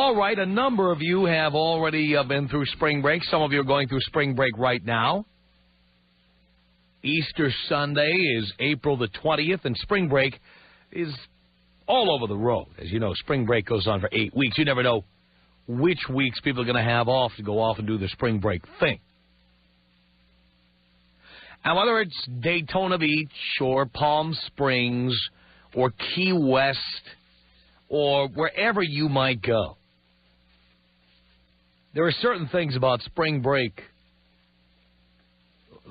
All right, a number of you have already been through spring break. Some of you are going through spring break right now. Easter Sunday is April the 20th, and spring break is all over the road. As you know, spring break goes on for 8 weeks. You never know which weeks people are going to have off to go off and do the spring break thing. And whether it's Daytona Beach or Palm Springs or Key West or wherever you might go, there are certain things about spring break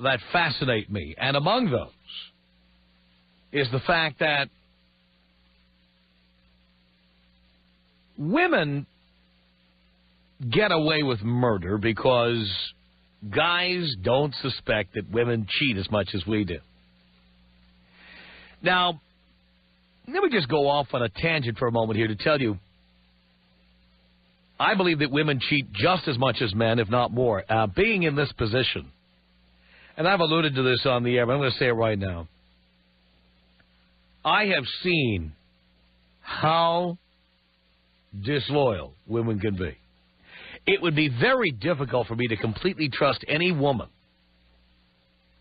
that fascinate me. And among those is the fact that women get away with murder because guys don't suspect that women cheat as much as we do. Now, let me just go off on a tangent for a moment here to tell you, I believe that women cheat just as much as men, if not more. Being in this position, and I've alluded to this on the air, but I'm going to say it right now. I have seen how disloyal women can be. It would be very difficult for me to completely trust any woman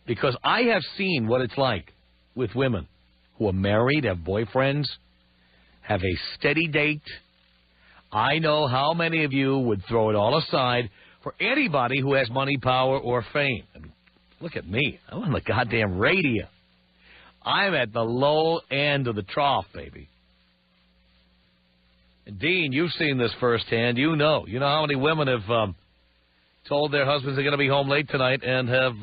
because I have seen what it's like with women who are married, have boyfriends, have a steady date. I know how many of you would throw it all aside for anybody who has money, power, or fame. I mean, look at me. I'm on the goddamn radio. I'm at the low end of the trough, baby. Dean, you've seen this firsthand. You know how many women have told their husbands they're going to be home late tonight and have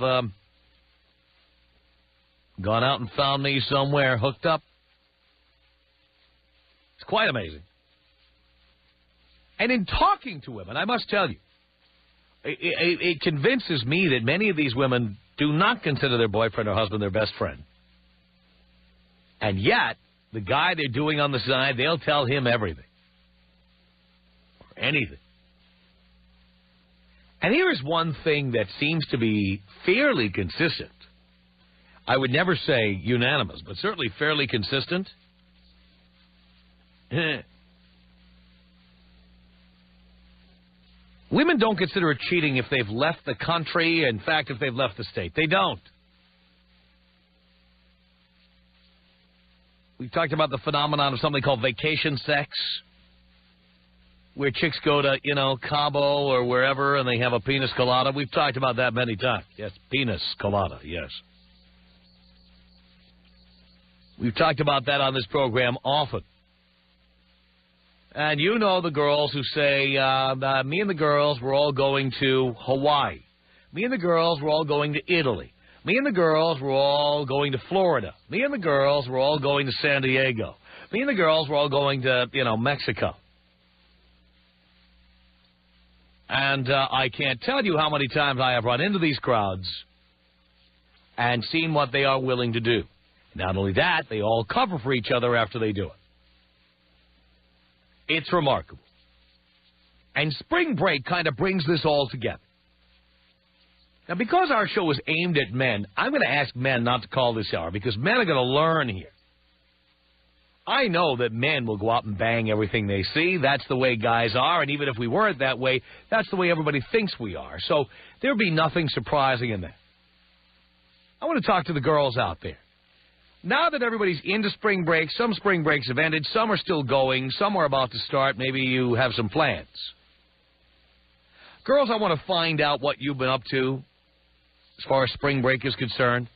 gone out and found me somewhere hooked up. It's quite amazing. And in talking to women, I must tell you, it convinces me that many of these women do not consider their boyfriend or husband their best friend. And yet, the guy they're doing on the side, they'll tell him everything. Anything. And here's one thing that seems to be fairly consistent. I would never say unanimous, but certainly fairly consistent. Women don't consider it cheating if they've left the country. In fact, if they've left the state. They don't. We've talked about the phenomenon of something called vacation sex, where chicks go to, Cabo or wherever, and they have a pina colada. We've talked about that many times. Yes, pina colada, yes. We've talked about that on this program often. And you know the girls who say, me and the girls, we're all going to Hawaii. Me and the girls, we're all going to Italy. Me and the girls, we're all going to Florida. Me and the girls, we're all going to San Diego. Me and the girls, we're all going to, Mexico. And I can't tell you how many times I have run into these crowds and seen what they are willing to do. Not only that, they all cover for each other after they do it. It's remarkable. And spring break kind of brings this all together. Now, because our show is aimed at men, I'm going to ask men not to call this hour because men are going to learn here. I know that men will go out and bang everything they see. That's the way guys are. And even if we weren't that way, that's the way everybody thinks we are. So there'll be nothing surprising in that. I want to talk to the girls out there. Now that everybody's into spring break, some spring breaks have ended, some are still going, some are about to start. Maybe you have some plans. Girls, I want to find out what you've been up to as far as spring break is concerned.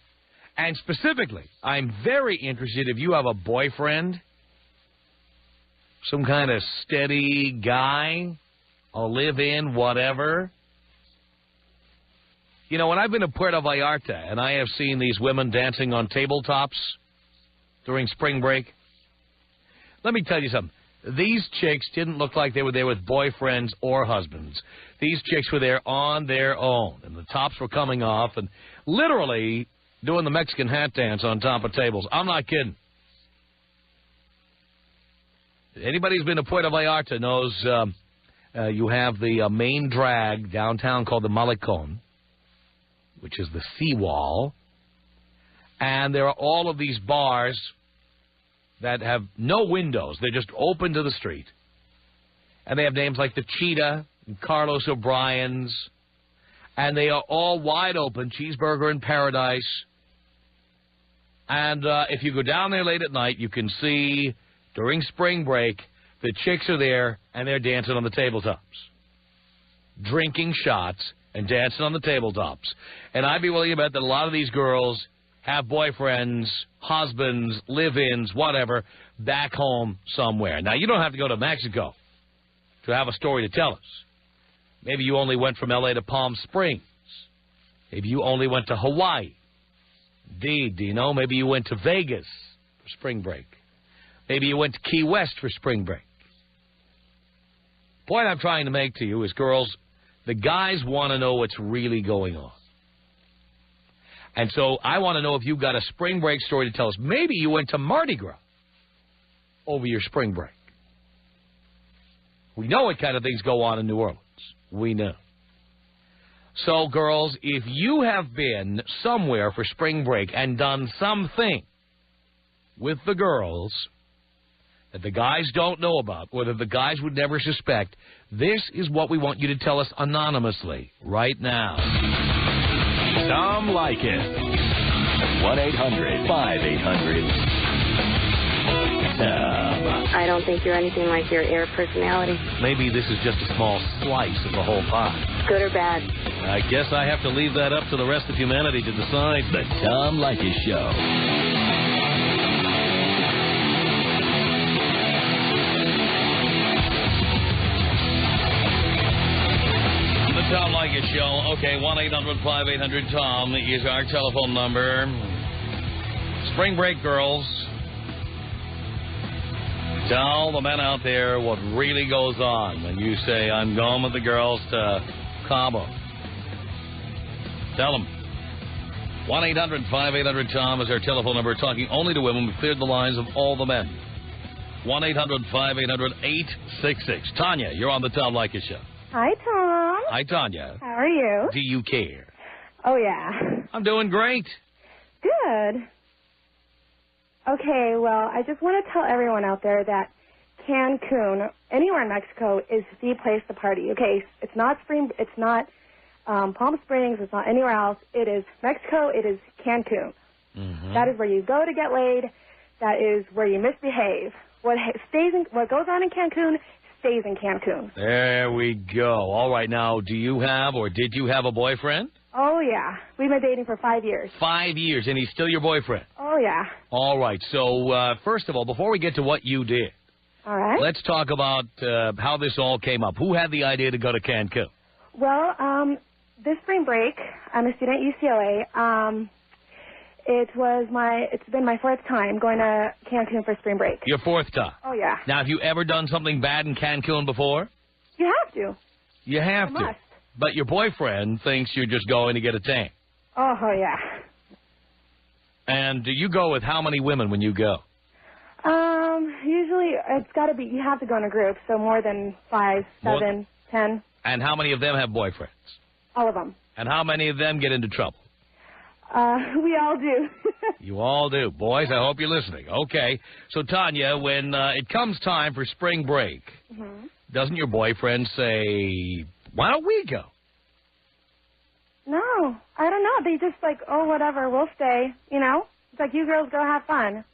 And specifically, I'm very interested if you have a boyfriend, some kind of steady guy, a live-in, whatever. When I've been to Puerto Vallarta and I have seen these women dancing on tabletops during spring break, let me tell you something. These chicks didn't look like they were there with boyfriends or husbands. These chicks were there on their own, and the tops were coming off and literally doing the Mexican hat dance on top of tables. I'm not kidding. Anybody who's been to Puerto Vallarta knows you have the main drag downtown called the Malecon, which is the seawall, and there are all of these bars that have no windows. They're just open to the street. And they have names like the Cheetah and Carlos O'Brien's. And they are all wide open, cheeseburger in paradise. And if you go down there late at night, you can see during spring break, the chicks are there and they're dancing on the tabletops. Drinking shots and dancing on the tabletops. And I'd be willing to bet that a lot of these girls have boyfriends, husbands, live-ins, whatever, back home somewhere. Now, you don't have to go to Mexico to have a story to tell us. Maybe you only went from L.A. to Palm Springs. Maybe you only went to Hawaii. Indeed, Dino. Maybe you went to Vegas for spring break. Maybe you went to Key West for spring break. The point I'm trying to make to you is, girls, the guys want to know what's really going on. And so I want to know if you've got a spring break story to tell us. Maybe you went to Mardi Gras over your spring break. We know what kind of things go on in New Orleans. We know. So, girls, if you have been somewhere for spring break and done something with the girls that the guys don't know about, or that the guys would never suspect, this is what we want you to tell us anonymously right now. Tom Leykis. 1-800-5800-TOM. I don't think you're anything like your air personality. Maybe this is just a small slice of the whole pie. Good or bad? I guess I have to leave that up to the rest of humanity to decide. The Tom Leykis Show. Tom Leykis Show. Okay, 1-800-5800-TOM is our telephone number. Spring break, girls. Tell the men out there what really goes on when you say, I'm going with the girls to Cabo. Tell them. 1-800-5800-TOM is our telephone number. Talking only to women. We've cleared the lines of all the men. 1-800-5800-866. Tanya, you're on the Tom Leykis Show. Hi, Tom. Hi, Tanya. How are you? Do you care? Oh, yeah. I'm doing great. Good. Okay, well, I just want to tell everyone out there that Cancun, anywhere in Mexico, is the place to party. Okay, it's not Palm Springs, it's not anywhere else. It is Mexico, it is Cancun. Mm-hmm. That is where you go to get laid. That is where you misbehave. What goes on in Cancun stays in Cancun. There we go. All right, now, do you have or did you have a boyfriend? Oh, yeah. We've been dating for 5 years. 5 years, and he's still your boyfriend? Oh, yeah. All right, so first of all, before we get to what you did, all right, let's talk about how this all came up. Who had the idea to go to Cancun? Well, this spring break, I'm a student at UCLA. It's been my fourth time going to Cancun for spring break. Your fourth time? Oh, yeah. Now, have you ever done something bad in Cancun before? You have to. You have to. Must. But your boyfriend thinks you're just going to get a tan. Oh, yeah. And do you go with how many women when you go? Usually it's got to be, you have to go in a group, so more than 5, 7, 10. And how many of them have boyfriends? All of them. And how many of them get into trouble? We all do. You all do. Boys, I hope you're listening. Okay. So, Tanya, when it comes time for spring break, doesn't your boyfriend say, why don't we go? No, I don't know. They just like, oh, whatever, we'll stay, you know? It's like, you girls go have fun.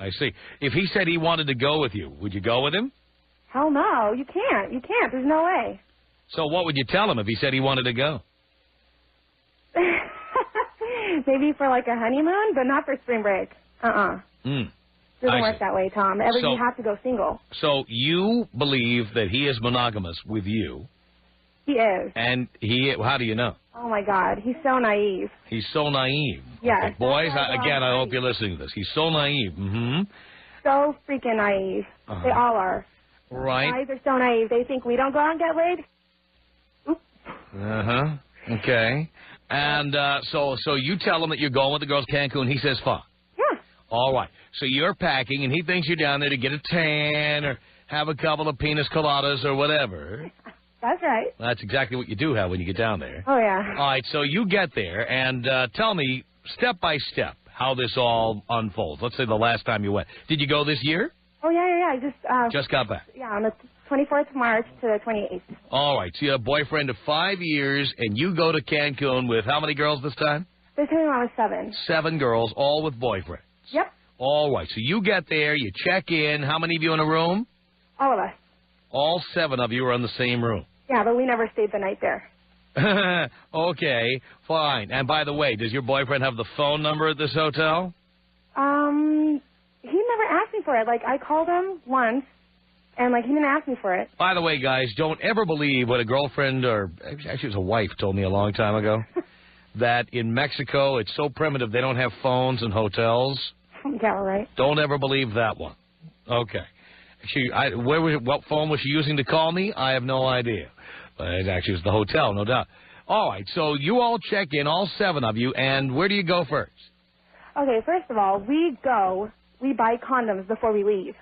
I see. If he said he wanted to go with you, would you go with him? Hell no, you can't. You can't. There's no way. So what would you tell him if he said he wanted to go? Maybe for like a honeymoon, but not for spring break. Doesn't work that way, Tom. You have to go single. So you believe that he is monogamous with you. He is. And how do you know? Oh, my God. He's so naive. He's so naive. Yes. Okay. Boys, again, I hope you're listening to this. He's so naive. Mm-hmm. So freaking naive. They all are. Right. Guys are so naive. They think we don't go out and get laid. Oops. Uh-huh. Okay. And so you tell him that you're going with the girls to Cancun. He says, fine. Yeah. All right. So you're packing, and he thinks you're down there to get a tan or have a couple of pinas coladas or whatever. That's right. That's exactly what you do have when you get down there. Oh, yeah. All right, so you get there, and tell me, step by step, how this all unfolds. Let's say the last time you went. Did you go this year? Oh, yeah. I just got back. Yeah, on the 24th of March to the 28th. All right. So you have a boyfriend of 5 years, and you go to Cancun with how many girls this time? This time I was 7. 7 girls, all with boyfriends. Yep. All right. So you get there, you check in. How many of you in a room? All of us. All 7 of you are in the same room. Yeah, but we never stayed the night there. Okay, fine. And by the way, does your boyfriend have the phone number at this hotel? He never asked me for it. Like, I called him once, and, like, he didn't ask me for it. By the way, guys, don't ever believe what a girlfriend, or actually it was a wife, told me a long time ago, that in Mexico it's so primitive they don't have phones in hotels. Yeah, right. Don't ever believe that one. Okay. What phone was she using to call me? I have no idea. But it actually was the hotel, no doubt. All right, so you all check in, all 7 of you, and where do you go first? Okay, first of all, we buy condoms before we leave,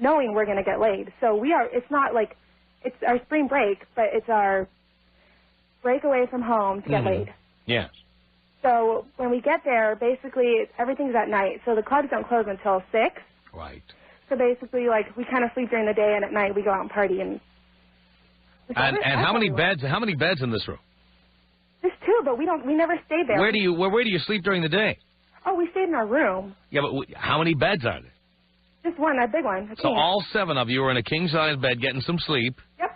knowing we're going to get laid. So it's not like, it's our spring break, but it's our break away from home to get laid. Yes. So when we get there, basically, everything's at night. So the clubs don't close until 6. Right. So basically, like, we kind of sleep during the day, and at night we go out and party. And how many beds? How many beds in this room? There's 2, but we never stayed there. Where do you sleep during the day? Oh, we stayed in our room. Yeah, but how many beds are there? Just one, a big one. So all 7 of you are in a king-size bed getting some sleep. Yep.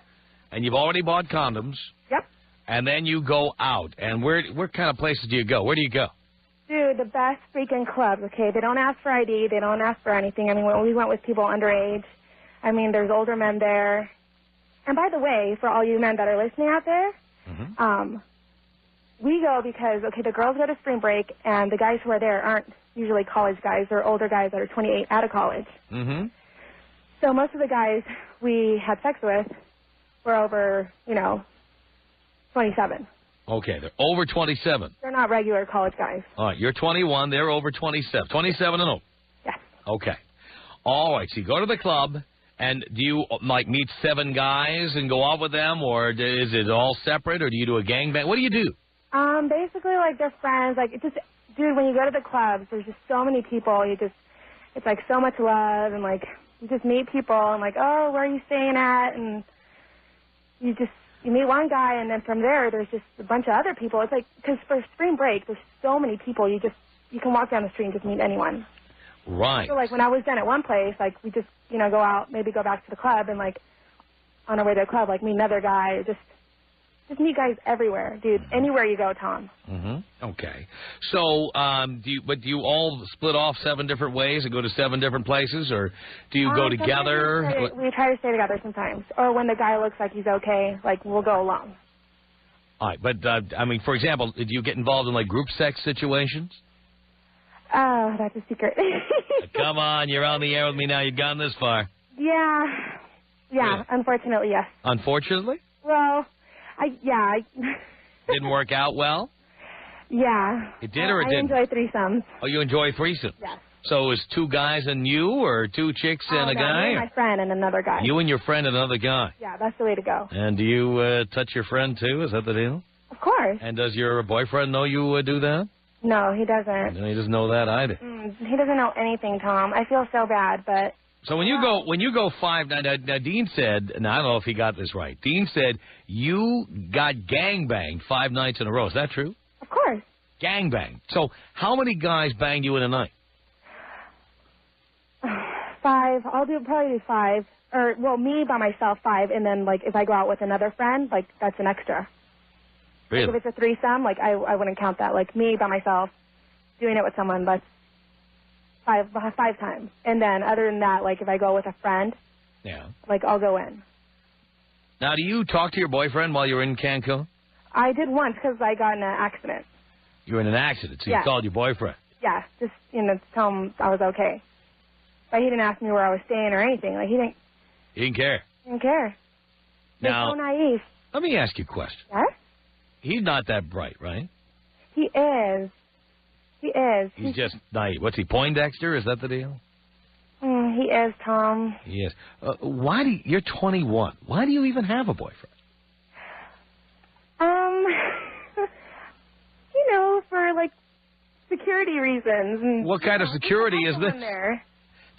And you've already bought condoms. Yep. And then you go out. And where kind of places do you go? Where do you go? Dude, the best freaking clubs, okay? They don't ask for ID. They don't ask for anything. I mean, we went with people underage. I mean, there's older men there. And by the way, for all you men that are listening out there, we go because, okay, the girls go to spring break, and the guys who are there aren't usually college guys. They're older guys that are 28 out of college. Mm-hmm. So most of the guys we had sex with were over, 27. Okay, they're over 27. They're not regular college guys. All right, you're 21. They're over 27. 27 and over. Yes. Okay. All right, so you go to the club, and do you, like, meet 7 guys and go out with them, or is it all separate, or do you do a gangbang? What do you do? Basically, like, they're friends. Like, dude, when you go to the clubs, there's just so many people. It's like so much love, and, like, you just meet people, and, like, oh, where are you staying at? And you meet one guy, and then from there, there's just a bunch of other people. It's like, because for spring break, there's so many people, you can walk down the street and just meet anyone. Right. So, like, when I was done at one place, like, we just, go out, maybe go back to the club, and, like, on our way to the club, like, meet another guy, or just meet guys everywhere, dude. Anywhere you go, Tom. Mm-hmm. Okay. So, do you all split off 7 different ways and go to 7 different places, or do you go together? We try to stay together sometimes. Or when the guy looks like he's okay, like, we'll go alone. All right, but, I mean, for example, do you get involved in, like, group sex situations? Oh, that's a secret. Come on, you're on the air with me now. You've gone this far. Yeah, unfortunately, yes. Unfortunately? Well, Didn't work out well? Yeah. It did or it didn't? I enjoy threesomes. Oh, you enjoy threesomes? Yes. So it was 2 guys and you, or 2 chicks and a guy? Me and my friend and another guy. You and your friend and another guy? Yeah, that's the way to go. And do you touch your friend, too? Is that the deal? Of course. And does your boyfriend know you do that? No, he doesn't. No, he doesn't know that either. He doesn't know anything, Tom. I feel so bad, but... So when you go 5, now Dean said, and I don't know if he got this right, Dean said you got gangbanged 5 nights in a row. Is that true? Of course. Gangbanged. So how many guys banged you in a night? 5. Probably do 5. Or, well, me by myself, 5. And then, like, if I go out with another friend, like, that's an extra. Really? Like, if it's a threesome, like, I wouldn't count that. Like, me by myself doing it with someone, that's 5 times. And then other than that, like, if I go with a friend, like, I'll go in. Now, do you talk to your boyfriend while you're in Cancun? I did once because I got in an accident. You were in an accident, so you called your boyfriend. Yeah, just, to tell him I was okay. But he didn't ask me where I was staying or anything. Like, he didn't care. He didn't care. Now, He's so naive. Let me ask you a question. Yes? He's not that bright, right? He is. He is. He's just naive. What's he, Poindexter? Is that the deal? He is, Tom. He is. You're 21. Why do you even have a boyfriend? For, like, security reasons. And, what kind of security is this? There.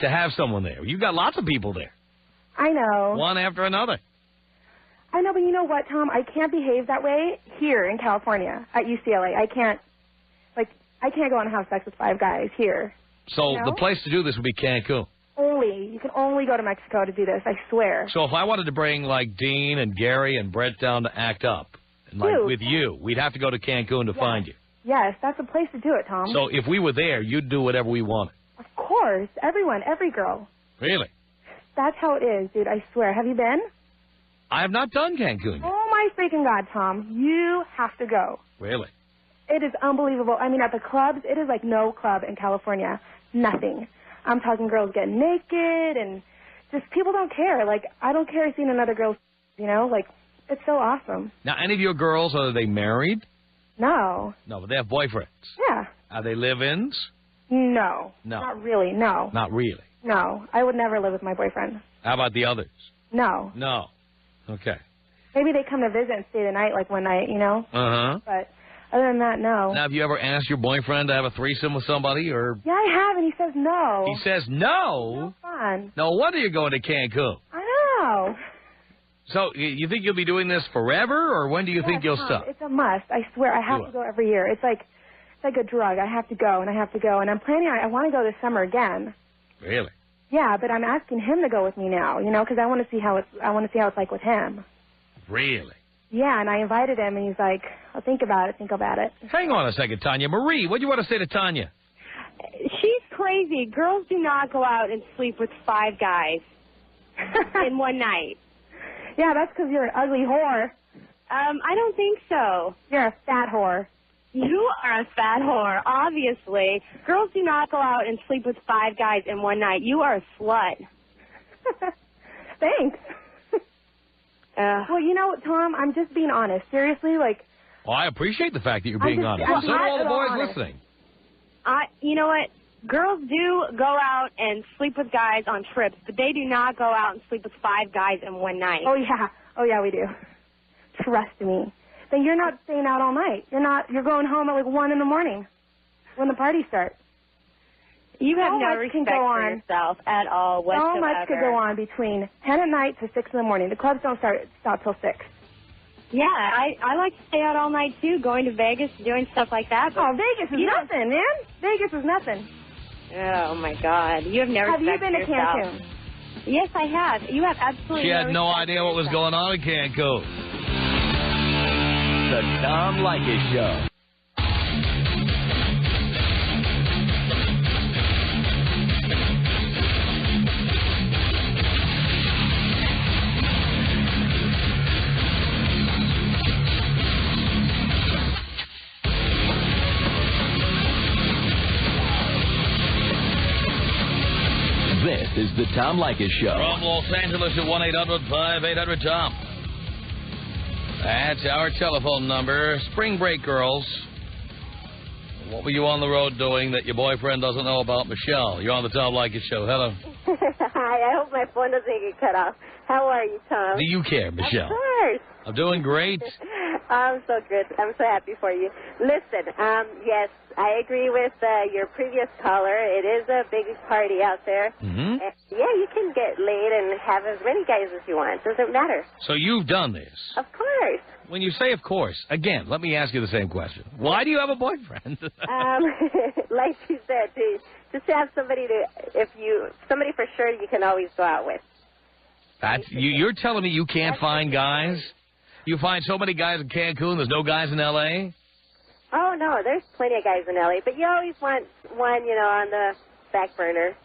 To have someone there. You've got lots of people there. I know. One after another. I know, but you know what, Tom? I can't behave that way here in California at UCLA. I can't go and have sex with 5 guys here. So you know? the place to do this would be Cancun. You can only go to Mexico to do this, I swear. So if I wanted to bring, like, Dean and Gary and Brett down to act up, and, like, with you, we'd have to go to Cancun to find you. Yes, that's the place to do it, Tom. So if we were there, you'd do whatever we wanted. Of course. Everyone, every girl. Really? That's how it is, dude, I swear. Have you been? I have not done Cancun yet. Oh, my freaking God, Tom. You have to go. Really? It is unbelievable. I mean, at the clubs, it is like no club in California. Nothing. I'm talking girls getting naked and just people don't care. Like, I don't care seeing another girl, you know? Like, it's so awesome. Now, any of your girls, are they married? No. No, but they have boyfriends. Yeah. Are they live-ins? No. No. Not really, no. Not really. No. I would never live with my boyfriend. How about the others? No. No. Okay. Maybe they come to visit and stay the night, like one night, you know? Uh-huh. But other than that, no. Now, have you ever asked your boyfriend to have a threesome with somebody, or? Yeah, I have, and he says no. He says no? No fun. No wonder you're going to Cancun. I know. So, you think you'll be doing this forever, or when do you think you'll Tom, stop? It's a must. I swear, I have to go every year. It's like a drug. I have to go, and I have to go. And I'm planning on, I want to go this summer again. Really? Yeah, but I'm asking him to go with me now, you know, because I want to see how it's like with him. Really? Yeah, and I invited him, and he's like, "I'll think about it." Hang on a second, Tanya. Marie, what do you want to say to Tanya? She's crazy. Girls do not go out and sleep with 5 guys in one night. Yeah, that's because you're an ugly whore. I don't think so. You're a fat whore. You are a fat whore, obviously. Girls do not go out and sleep with 5 guys in one night. You are a slut. Thanks. Well, you know, Tom, I'm just being honest. Seriously, like... Well, I appreciate the fact that you're being honest. I'm So do all the boys honest. listening. You know what? Girls do go out and sleep with guys on trips, but they do not go out and sleep with 5 guys in one night. Oh, yeah, we do. Trust me. Then you're not staying out all night. You're going home at like 1 in the morning when the party starts. You have So no much respect can go for on. yourself at all whatsoever. So much could go on between 10 at night to 6 in the morning. The clubs don't stop till 6. Yeah, I like to stay out all night, too, going to Vegas, doing stuff like that. But Oh, Vegas is nothing, man. Vegas is nothing. Oh, my God. You have never Have you been to yourself. Cancun? Yes, I have. You have absolutely She had no respect idea for what was yourself. going on in Cancun. The Tom Leykis Show. This is the Tom Leykis Show. From Los Angeles at 1-800-5800-TOM. That's our telephone number. Spring break, girls. What were you on the road doing that your boyfriend doesn't know about? Michelle, you're on the Tom Leykis Show. Hello. Hi, I hope my phone doesn't get cut off. How are you, Tom? Do you care, Michelle? Of course. I'm doing great. I'm so good. I'm so happy for you. Listen, yes, I agree with your previous caller. It is a big party out there. Mm-hmm. And, yeah, you can get laid and have as many guys as you want. Doesn't matter. So you've done this. Of course. When you say of course, again, let me ask you the same question. Why do you have a boyfriend? Like you said, just to have somebody somebody for sure you can always go out with. That's you're telling me you can't find guys? You find so many guys in Cancun, there's no guys in L.A.? Oh, no, there's plenty of guys in L.A., but you always want one, on the back burner.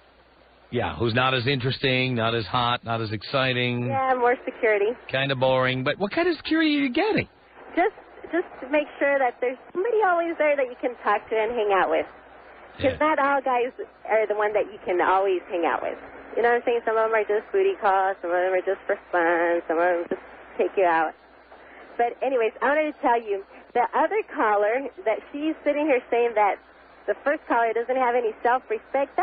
Yeah, who's not as interesting, not as hot, not as exciting. Yeah, more security. Kind of boring. But what kind of security are you getting? Just to make sure that there's somebody always there that you can talk to and hang out with. Because not all guys are the one that you can always hang out with. You know what I'm saying? Some of them are just booty calls. Some of them are just for fun. Some of them just take you out. But anyways, I wanted to tell you, the other caller, that she's sitting here saying that the first caller doesn't have any self-respect,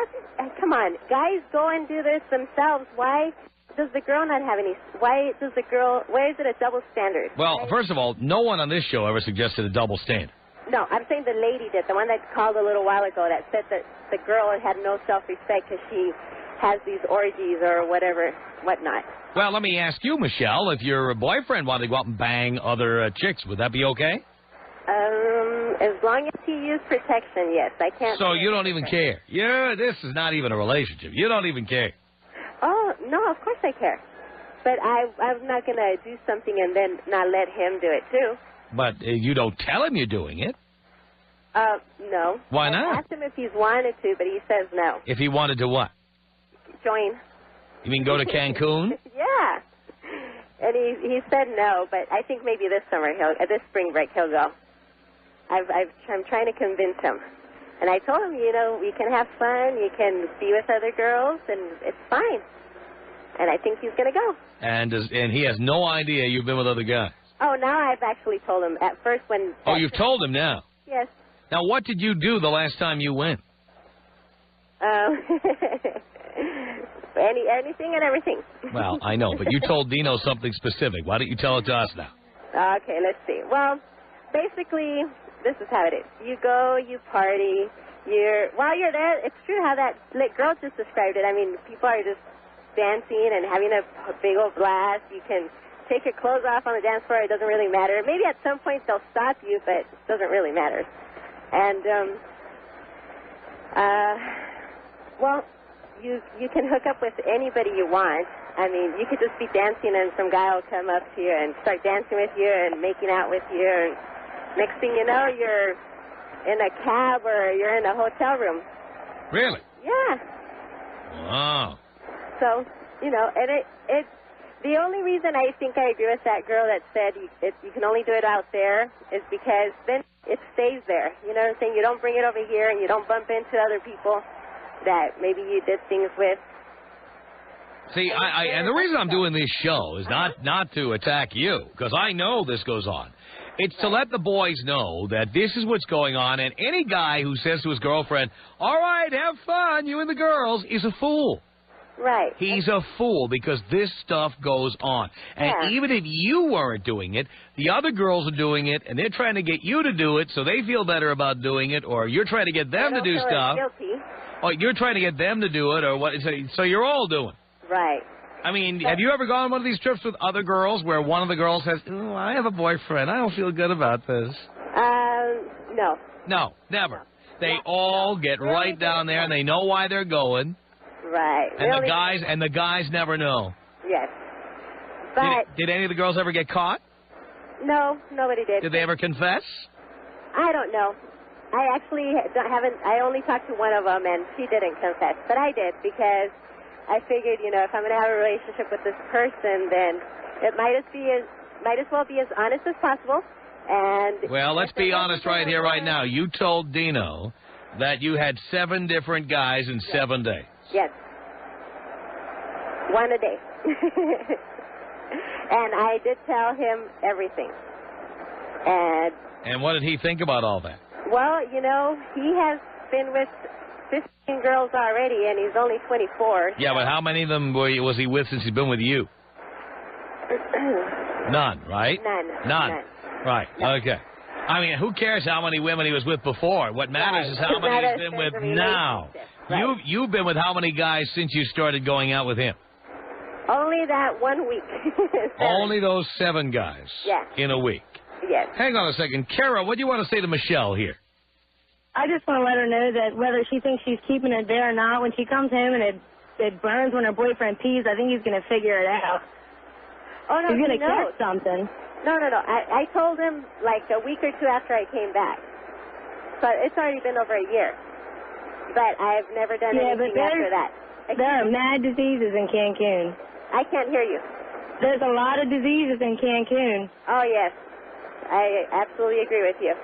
come on, guys go and do this themselves. Why does the girl not have any, why is it a double standard? Well, first of all, no one on this show ever suggested a double standard. No, I'm saying the lady did, the one that called a little while ago that said that the girl had no self-respect because she has these orgies or whatnot. Well, let me ask you, Michelle, if your boyfriend wanted to go out and bang other chicks, would that be okay? As long as he used protection, yes. I can't. So you don't even care. Yeah, this is not even a relationship. You don't even care. Oh, no, of course I care. But I'm not going to do something and then not let him do it, too. But you don't tell him you're doing it. No. Why not? I asked him if he's wanted to, but he says no. If he wanted to what? Join. You mean go to Cancun? Yeah. And he said no, but I think maybe this spring break he'll go. I'm trying to convince him. And I told him, we can have fun, you can be with other girls, and it's fine. And I think he's going to go. And he has no idea you've been with other guys? Oh, now I've actually told him at first when... Oh, you've told him now? Yes. Now, what did you do the last time you went? Anything and everything. Well, I know, but you told Dino something specific. Why don't you tell it to us now? Okay, let's see. Well, basically, this is how it is. You go, you party. While you're there, it's true how that girl just described it. I mean, people are just dancing and having a big old blast. You can take your clothes off on the dance floor. It doesn't really matter. Maybe at some point they'll stop you, but it doesn't really matter. And, well, you can hook up with anybody you want. I mean, you could just be dancing and some guy will come up to you and start dancing with you and making out with you. And next thing you know, you're in a cab or you're in a hotel room. Really? Yeah. Wow. So, and it the only reason I think I agree with that girl that said you can only do it out there is because then it stays there. You know what I'm saying? You don't bring it over here and you don't bump into other people that maybe you did things with. See, and the reason I'm doing this show is not to attack you, because I know this goes on. It's to let the boys know that this is what's going on, and any guy who says to his girlfriend, all right, have fun, you and the girls, is a fool. Right. He's a fool because this stuff goes on. And even if you weren't doing it, the other girls are doing it, and they're trying to get you to do it so they feel better about doing it, or you're trying to get them to do stuff. Guilty. Or you're trying to get them to do it, or what? So you're all doing it. Right. I mean, have you ever gone on one of these trips with other girls where one of the girls says, oh, I have a boyfriend, I don't feel good about this? No. No, never. No. They all get right down there, and they know why they're going. Right. And the guys never know. Yes. But did any of the girls ever get caught? No, nobody did. Did they ever confess? I don't know. I actually haven't. I only talked to one of them, and she didn't confess. But I did because I figured, if I'm going to have a relationship with this person, then it might as well be as honest as possible. And well, let's be honest right here, right now. You told Dino that you had 7 different guys in 7 days. Yes. One a day. And I did tell him everything. And what did he think about all that? Well, he has been with 15 girls already, and he's only 24. Yeah, but how many of them was he with since he's been with you? None, right? None. Right, no. Okay. I mean, who cares how many women he was with before? What matters is how many he's been with now. Right. You've been with how many guys since you started going out with him? Only that 1 week. Only those 7 guys in a week. Yes. Hang on a second. Kara, what do you want to say to Michelle here? I just want to let her know that whether she thinks she's keeping it there or not, when she comes home and it burns when her boyfriend pees, I think he's going to figure it out. Oh, no, he's going to catch something. No. I told him like a week or 2 after I came back. So it's already been over a year. But I've never done anything after that. There are mad diseases in Cancun. I can't hear you. There's a lot of diseases in Cancun. Oh, yes. I absolutely agree with you.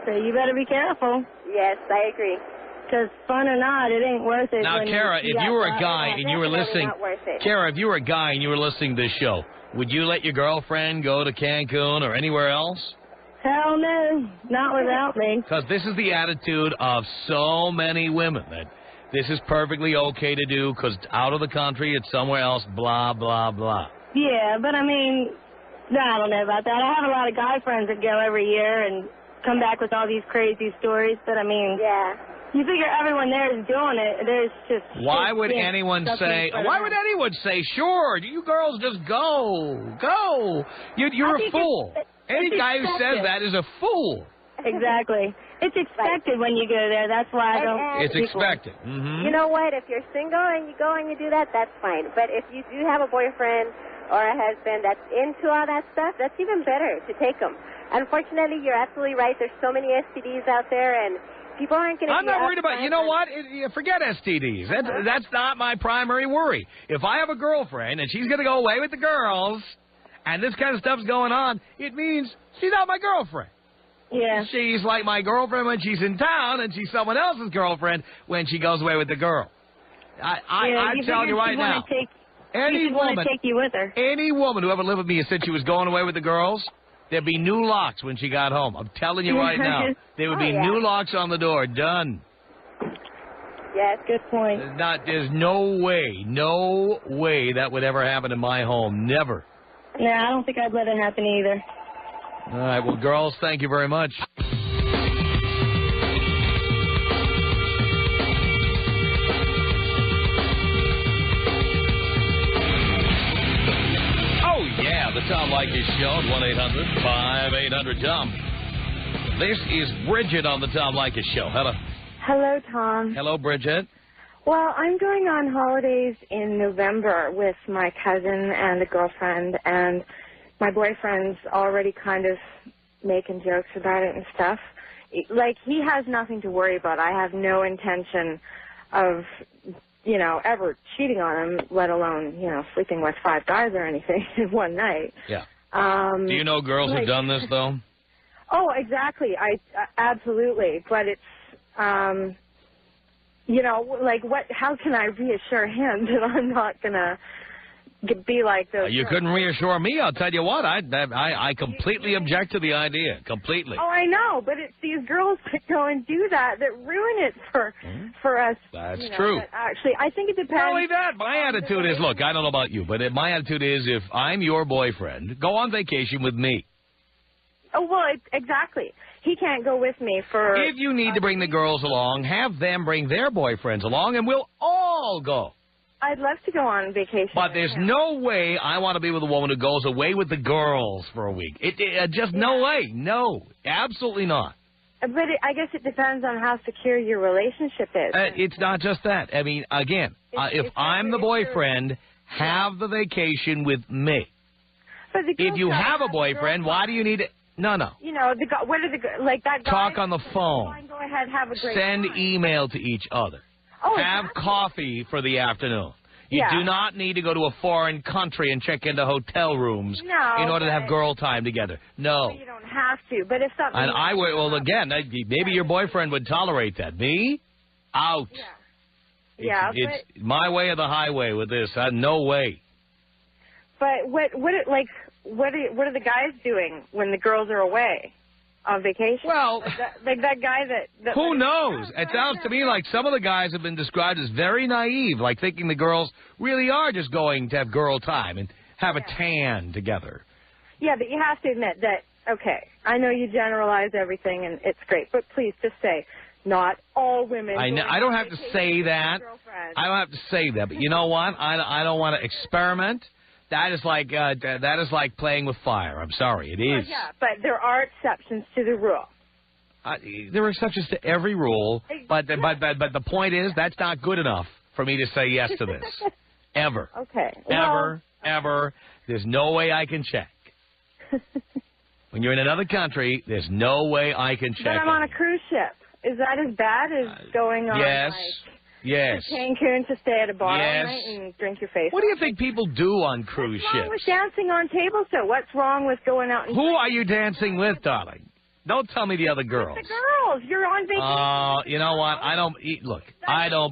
So you better be careful. Yes, I agree. Because fun or not, it ain't worth it. Now, Kara, if you were a guy and you were listening, Kara, if you were a guy and you were listening to this show, would you let your girlfriend go to Cancun or anywhere else? Hell no, not without me. Because this is the attitude of so many women, that this is perfectly okay to do because it's out of the country, it's somewhere else, blah, blah, blah. Yeah, but I mean, I don't know about that. I have a lot of guy friends that go every year and come back with all these crazy stories, but I mean... Yeah. You figure everyone there is doing it. There's just... Why would anyone say, sure, you girls just go. You're a fool. Any guy who says that is a fool. Exactly. It's expected when you go there. That's why I don't... It's expected. Mm-hmm. You know what? If you're single and you go and you do that, that's fine. But if you do have a boyfriend or a husband that's into all that stuff, that's even better to take them. Unfortunately, you're absolutely right. There's so many STDs out there, and people aren't going to... I'm not worried about... You know what? Forget STDs. That's not my primary worry. If I have a girlfriend and she's going to go away with the girls and this kind of stuff's going on, it means she's not my girlfriend. Yeah. She's like my girlfriend when she's in town, and she's someone else's girlfriend when she goes away with the girl. I'm telling you right now, any woman who ever lived with me and said she was going away with the girls, there'd be new locks when she got home. I'm telling you right now, there would be new locks on the door. Done. Yes, good point. There's no way that would ever happen in my home. Never. No, I don't think I'd let it happen either. All right, well, girls, thank you very much. Oh, yeah, the Tom Leykis Show at 1-800-5800-TOM. This is Bridget on the Tom Leykis Show. Hello. Hello, Tom. Hello, Bridget. Well, I'm going on holidays in November with my cousin and a girlfriend, and my boyfriend's already kind of making jokes about it and stuff. Like, he has nothing to worry about. I have no intention of, ever cheating on him, let alone, sleeping with 5 guys or anything in one night. Yeah. Do you know girls who've done this, though? Oh, exactly. Absolutely. But it's, how can I reassure him that I'm not going to be like those? You couldn't reassure me. I'll tell you what. I completely object to the idea. Completely. Oh, I know, but it's these girls that go and do that ruin it for us. That's true. Actually, I think it depends. Not only that, my attitude is, look, I don't know about you, but my attitude is, if I'm your boyfriend, go on vacation with me. Oh, well, exactly. He can't go with me for... If you need to bring the girls along, have them bring their boyfriends along, and we'll all go. I'd love to go on vacation. But there's no way I want to be with a woman who goes away with the girls for a week. No way. No, absolutely not. But I guess it depends on how secure your relationship is. It's not just that. I mean, again, if I'm the boyfriend, have the vacation with me. But if you have a boyfriend, why do you need it? No. What are that guy? Talk on the phone. Fine, go ahead, have a great Send time. email to each other. Oh, have exactly. coffee for the afternoon. You do not need to go to a foreign country and check into hotel rooms in order to have girl time together. No. You don't have to, but if something... And I would, again, maybe your boyfriend would tolerate that. Me? Out. Yeah. It's my way or the highway with this. No way. But what are the guys doing when the girls are away on vacation? Well, like that guy that who knows? It sounds to me like some of the guys have been described as very naive, like thinking the girls really are just going to have girl time and have a tan together. Yeah, but you have to admit that, okay, I know you generalize everything and it's great, but please just say, not all women. I don't have to say that. I don't have to say that, but you know what? I don't want to experiment. That is like playing with fire. I'm sorry, it is. Yeah, but there are exceptions to the rule. There are exceptions to every rule, but the point is that's not good enough for me to say yes to this. Ever. Okay. Ever. There's no way I can check. When you're in another country, there's no way I can check. But I'm on a cruise ship. Is that as bad as going on? Yes. To Cancun to stay at a bar all night and drink your face. What do you think people do on cruise ships? What's wrong with dancing on tables, so what's wrong with going out and... Who are you dancing with, darling? Don't tell me the other girls. The girls. You're on vacation. You know what? I don't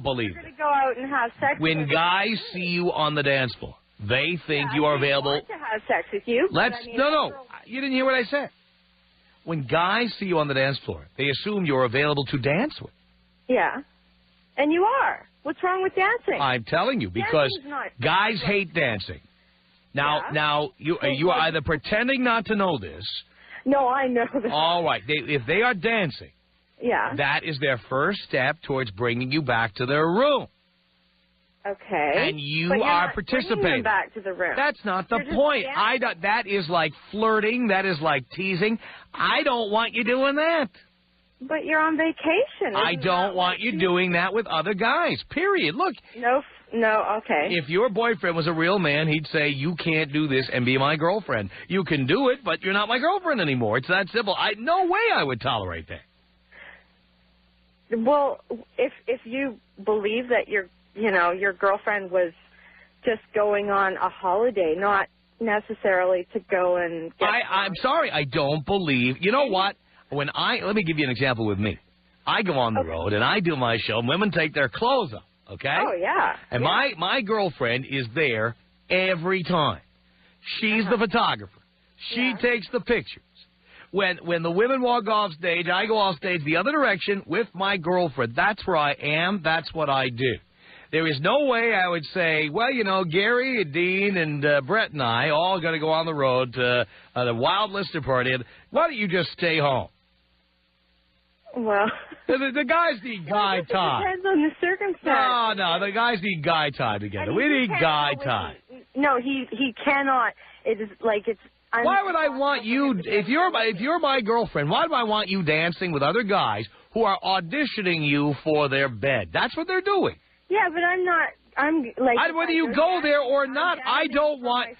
believe it. You're going to go out and have sex when guys see you on the dance floor, they think you are available. I want to have sex with you. No. You didn't hear what I said. When guys see you on the dance floor, they assume you're available to dance with. Yeah. And you are. What's wrong with dancing? I'm telling you, because guys hate dancing. Now you are either pretending not to know this. No, I know that. All right. If they are dancing, Yeah. That is their first step towards bringing you back to their room. Okay. And you but you're are not participating. Bringing them back to the room. That's not the You're just point. dancing. That is like flirting. That is like teasing. I don't want you doing that. But you're on vacation. I don't want you doing that with other guys, period. Look. No, okay. If your boyfriend was a real man, he'd say, you can't do this and be my girlfriend. You can do it, but you're not my girlfriend anymore. It's that simple. No way I would tolerate that. Well, if you believe that your girlfriend was just going on a holiday, not necessarily to go and get I'm sorry, I don't believe. You know what? Let me give you an example with me. I go on the road and I do my show, and women take their clothes off, okay? Oh, yeah. And my girlfriend is there every time. She's the photographer. She takes the pictures. When the women walk off stage, I go off stage the other direction with my girlfriend. That's where I am. That's what I do. There is no way I would say, well, Gary, Dean, and Brett and I all going to go on the road to the Wild Lister party. Why don't you just stay home? Well, the guys need guy time. Depends on the circumstance. No, the guys need guy time together. We need guy time. No, he cannot. It is like it's. Why would I want you? If you're my girlfriend, why do I want you dancing with other guys who are auditioning you for their bed? That's what they're doing. Yeah, but I'm not. I'm like. Whether you go there or not, I don't want.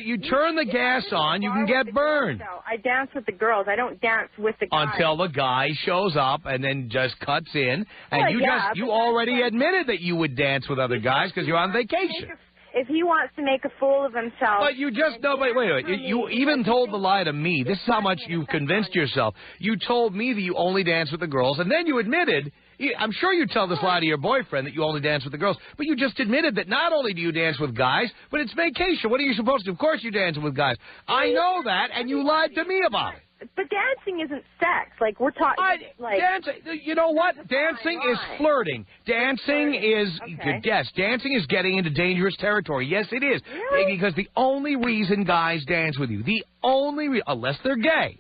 You turn the gas on, you can get burned. I dance with the girls. I don't dance with the guys. Until the guy shows up and then just cuts in, and you already admitted that you would dance with other guys because you're on vacation. If he wants to make a fool of himself. But you just wait. You even told the lie to me. This is how much you've convinced yourself. You told me that you only dance with the girls, and then you admitted. I'm sure you tell this lie to your boyfriend that you only dance with the girls, but you just admitted that not only do you dance with guys, but it's vacation. What are you supposed to do? Of course you dance with guys. I know that, and you lied to me about it. But dancing isn't sex. Like, we're talking, dancing, you know what? Dancing is flirting. Dancing is, yes, dancing is getting into dangerous territory. Yes, it is. Really? Because the only reason guys dance with you, unless they're gay,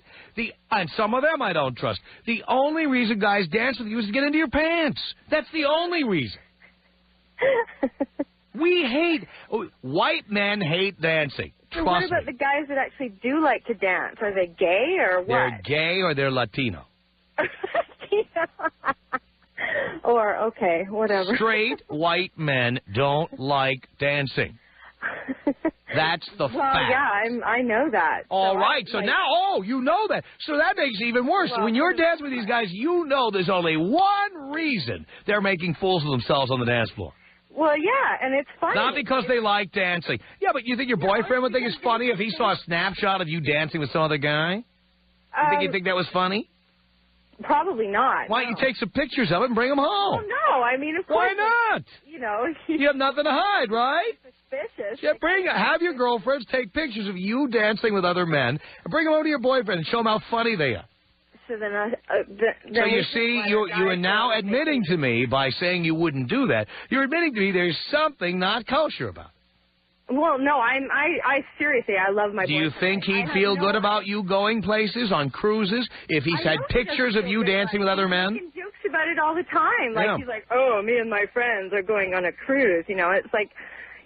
and some of them I don't trust, the only reason guys dance with you is to get into your pants. That's the only reason. White men hate dancing. So what about the guys that actually do like to dance? Are they gay or what? They're gay or they're Latino. Or, okay, whatever. Straight white men don't like dancing. That's the fact. Well, yeah, I know that. All right, so now, you know that. So that makes it even worse. Well, when you're dancing with these guys, you know there's only one reason they're making fools of themselves on the dance floor. Well, yeah, and it's funny. Not because they like dancing. Yeah, but you think your boyfriend would think it's funny if he saw a snapshot of you dancing with some other guy? He'd think that was funny? Probably not. Why don't you take some pictures of it and bring them home? Oh, no, I mean, of course. Why not? You have nothing to hide, right? Suspicious. Yeah, have your girlfriends take pictures of you dancing with other men and bring them over to your boyfriend and show him how funny they are. So then, so you see, you are now admitting to me by saying you wouldn't do that. You're admitting to me there's something not kosher about it. Well, no, I seriously, I love my boyfriend. Do you think he'd feel good about you going places on cruises if he's had pictures of you dancing with other men? He jokes about it all the time. Like, he's like, oh, me and my friends are going on a cruise. It's like,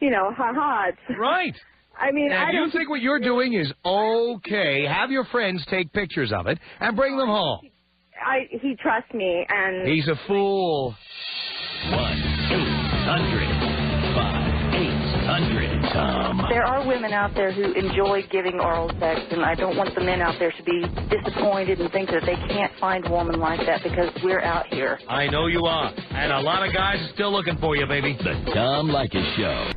ha-ha. Right. I mean, now, do you think what you're doing is okay? Have your friends take pictures of it and bring them home. He trusts me, and he's a fool. 1-800-5800-TOM. There are women out there who enjoy giving oral sex, and I don't want the men out there to be disappointed and think that they can't find a woman like that because we're out here. I know you are, and a lot of guys are still looking for you, baby. The Tom Leykis Show.